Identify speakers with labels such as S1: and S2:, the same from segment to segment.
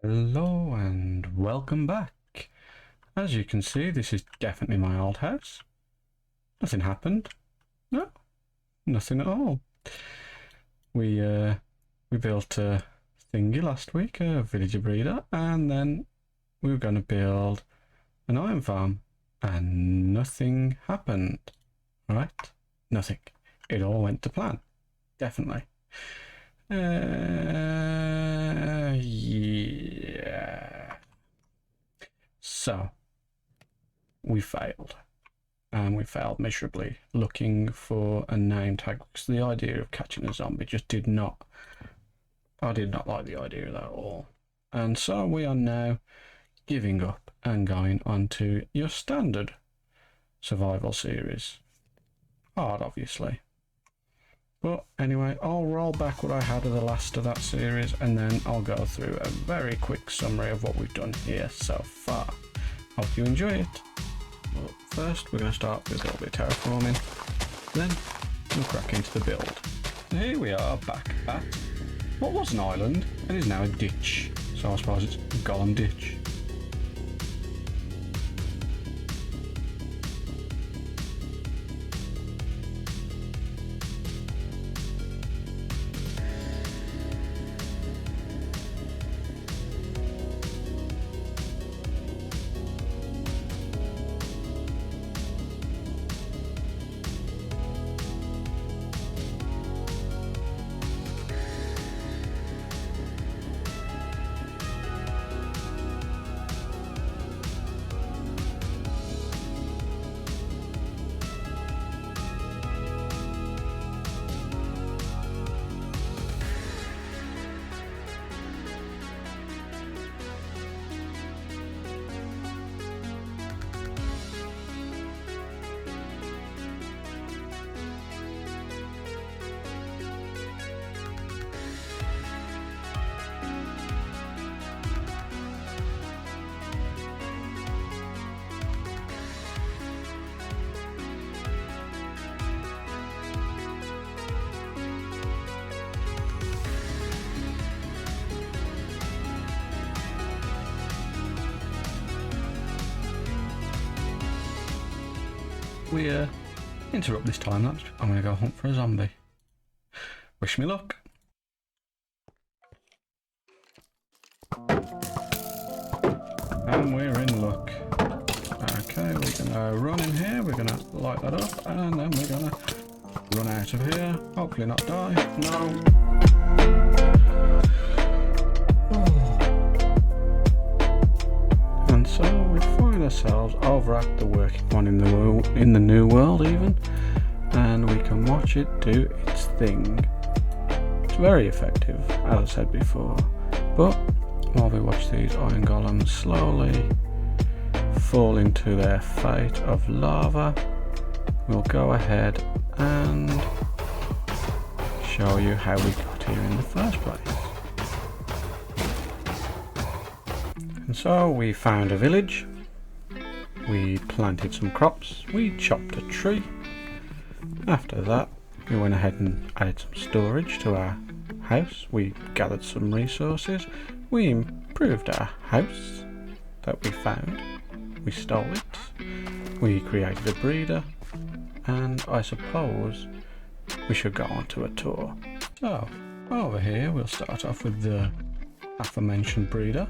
S1: Hello and welcome back. As you can see, this is definitely my old house. Nothing happened. No, nothing at all. We built a thingy last week, a villager breeder, and then we were going to build an iron farm, and nothing happened. Right? Nothing. It all went to plan. Definitely. Yeah. So, we failed. And we failed miserably looking for a name tag because the idea of catching a zombie just did not, I did not like the idea of that at all. And so we are now giving up and going on to your standard survival series. Hard, obviously. But anyway, I'll roll back what I had of the last of that series and then I'll go through a very quick summary of what we've done here so far. Hope you enjoy it. Well, first we're going to start with a little bit of terraforming, then we'll crack into the build. So here we are back at what was an island and is now a ditch, so I suppose it's Golem Ditch. We interrupt this time lapse. I'm going to go hunt for a zombie. Wish me luck. And we're in luck. Okay, we're going to run in here, we're going to light that up, and then we're going to run out of here. Hopefully not die. No. And so we find ourselves over at the working one in the new world even, and we can watch it do its thing. It's very effective, as I said before, but while we watch these iron golems slowly fall into their fate of lava, we'll go ahead and show you how we got here in the first place. And so we found a village, we planted some crops, we chopped a tree. After that we went ahead and added some storage to our house, we gathered some resources, we improved our house that we found, we stole it, we created a breeder, and I suppose we should go on to a tour. So over here we'll start off with the aforementioned breeder,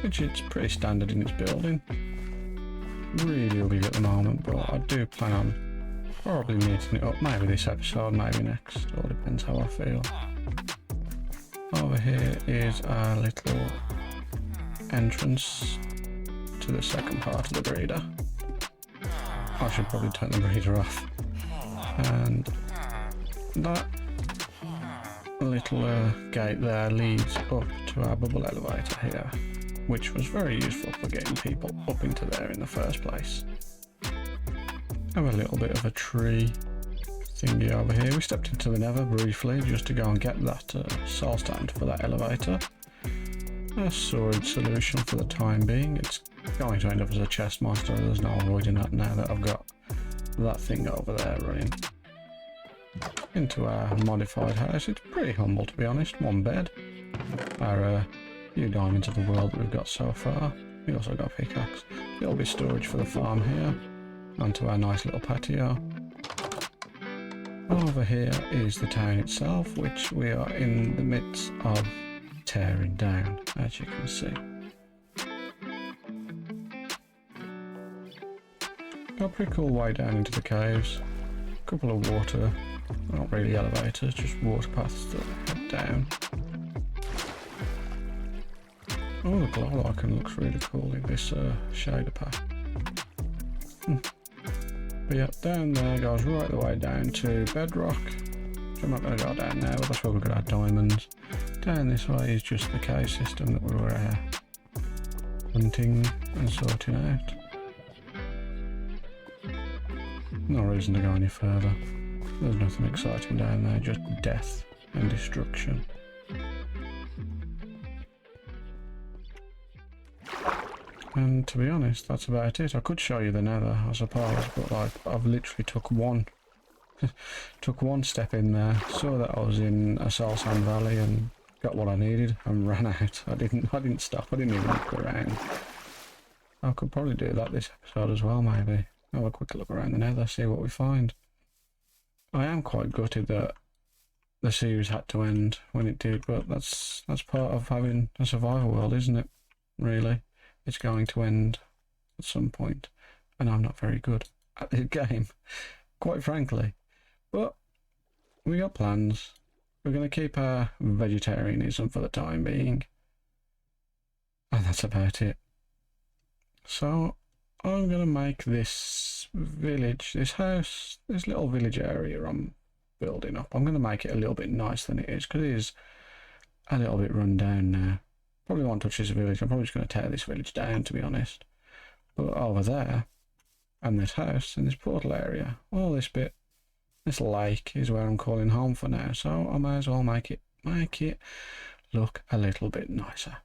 S1: which is pretty standard in its building. Really ugly at the moment, but I do plan on probably meeting it up, maybe this episode, maybe next, all depends how I feel. Over here is our little entrance to the second part of the breeder. I should probably turn the breeder off. And that little gate there leads up to our bubble elevator here, which was very useful for getting people up into there in the first place. Have a little bit of a tree thingy over here. We stepped into the nether briefly just to go and get that soul stand for that elevator. A storage solution for the time being. It's going to end up as a chest monster. There's no avoiding that now that I've got that thing over there running. Into our modified house. It's pretty humble, to be honest. One bed. Our few diamonds of the world that we've got so far. We also got a pickaxe. A little bit of storage for the farm here. Onto our nice little patio. Over here is the town itself, which we are in the midst of tearing down, as you can see. Got a pretty cool way down into the caves. A couple of water, not really elevators, just water paths that head down. Oh, the glow icon looks really cool in this shader pack. But yeah, down there goes right the way down to bedrock. So I'm not going to go down there, but that's where we've got our diamonds. Down this way is just the cave system that we were hunting and sorting out. No reason to go any further. There's nothing exciting down there, just death and destruction. And to be honest, that's about it. I could show you the nether, I suppose, but like I've literally took one step in there, saw that I was in a soul sand valley and got what I needed and ran out. I didn't stop, I didn't even look around. I could probably do that this episode as well, maybe. Have a quick look around the nether, see what we find. I am quite gutted that the series had to end when it did, but that's part of having a survival world, isn't it? Really. It's going to end at some point, and I'm not very good at this game, quite frankly. But we got plans. We're going to keep our vegetarianism for the time being, and that's about it. So I'm going to make this village, this house, this little village area I'm building up, I'm going to make it a little bit nicer than it is, because it is a little bit run down now. Probably won't touch this village. I'm probably just going to tear this village down, to be honest. But over there, and this house, and this portal area, all this bit, this lake is where I'm calling home for now. So I may as well make it look a little bit nicer.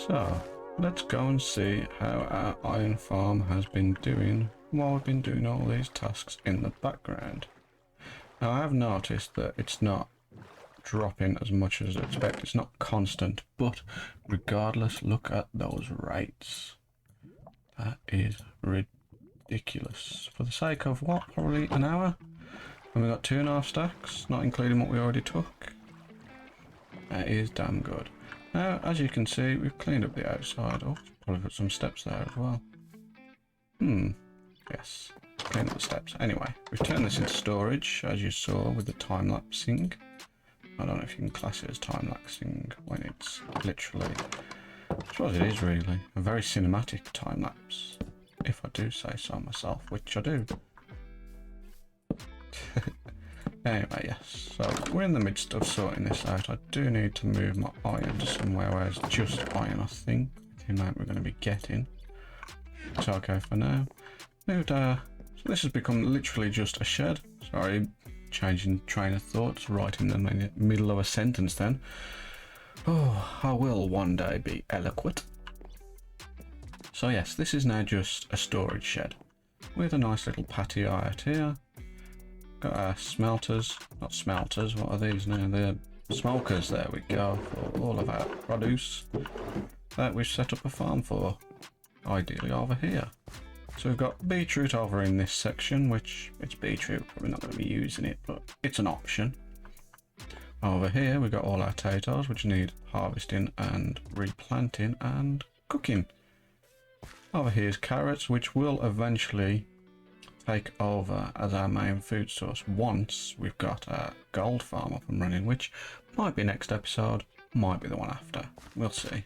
S1: So, let's go and see how our iron farm has been doing while we've been doing all these tasks in the background. Now, I have noticed that it's not dropping as much as I expect. It's not constant, but regardless, look at those rates. That is ridiculous. For the sake of what? Probably an hour? And we got 2.5 stacks, not including what we already took. That is damn good. Now, as you can see, we've cleaned up the outside. Oh, probably put some steps there as well. Yes, clean up the steps. Anyway, we've turned this into storage, as you saw with the time-lapsing. I don't know if you can class it as time-lapsing when it's literally, I suppose it is really, a very cinematic time-lapse, if I do say so myself, which I do. Anyway, yes, so we're in the midst of sorting this out. I do need to move my iron to somewhere where it's just iron, I think, with the amount we're going to be getting. It's okay for now. Moved, so this has become literally just a shed. Sorry, changing train of thoughts right in the middle of a sentence then. Oh, I will one day be eloquent. So yes, this is now just a storage shed with a nice little patio out here. Got our smelters, not smelters, what are these now? They're smokers, there we go, for all of our produce that we've set up a farm for, ideally over here. So we've got beetroot over in this section, which it's beetroot, probably not going to be using it, but it's an option. Over here we've got all our potatoes, which need harvesting and replanting and cooking. Over here's carrots, which will eventually take over as our main food source once we've got our gold farm up and running, which might be next episode, might be the one after. We'll see.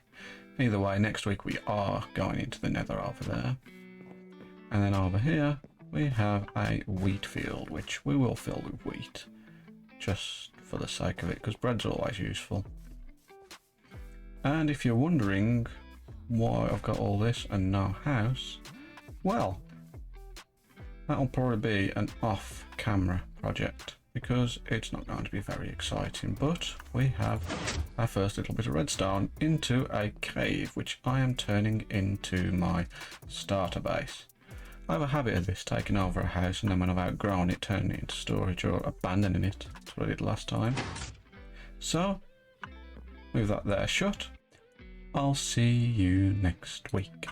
S1: Either way, next week we are going into the nether over there. And then over here, we have a wheat field, which we will fill with wheat, just for the sake of it, because bread's always useful. And if you're wondering why I've got all this and no house, well, that'll probably be an off-camera project, because it's not going to be very exciting, but we have our first little bit of redstone into a cave, which I am turning into my starter base. I have a habit of this, taking over a house and then when I've outgrown it, turning it into storage or abandoning it. That's what I did last time. So, move that there shut. I'll see you next week.